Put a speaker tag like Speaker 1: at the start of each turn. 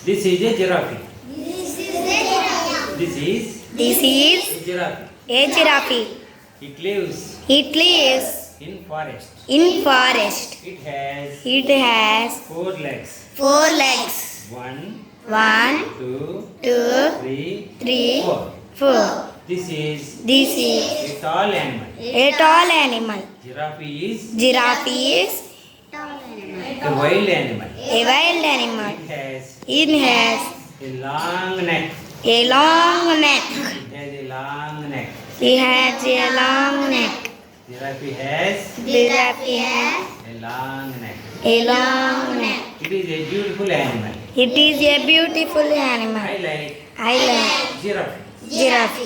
Speaker 1: This is a giraffe. This is
Speaker 2: This is
Speaker 1: a giraffe.
Speaker 2: a giraffe.
Speaker 1: It lives
Speaker 2: It lives
Speaker 1: in forest.
Speaker 2: in forest.
Speaker 1: It has
Speaker 2: It has
Speaker 1: 4 legs.
Speaker 2: 4 legs.
Speaker 1: 1,
Speaker 2: 1,
Speaker 1: 2,
Speaker 2: 2,
Speaker 1: 3,
Speaker 2: 3,
Speaker 1: 4.
Speaker 2: 4.
Speaker 1: This is
Speaker 2: This is
Speaker 1: a tall animal.
Speaker 2: a tall animal.
Speaker 1: Giraffe is
Speaker 2: Giraffe is
Speaker 1: a wild animal.
Speaker 2: a wild animal.
Speaker 1: It
Speaker 2: It
Speaker 1: has
Speaker 2: has
Speaker 1: a long neck.
Speaker 2: a long neck.
Speaker 1: It has a long neck.
Speaker 2: It has a long neck.
Speaker 1: Giraffe has
Speaker 2: Giraffe has
Speaker 1: a long neck.
Speaker 2: a long neck.
Speaker 1: It is a beautiful animal.
Speaker 2: It is a beautiful animal.
Speaker 1: I like
Speaker 2: I like
Speaker 1: giraffe.
Speaker 2: giraffe.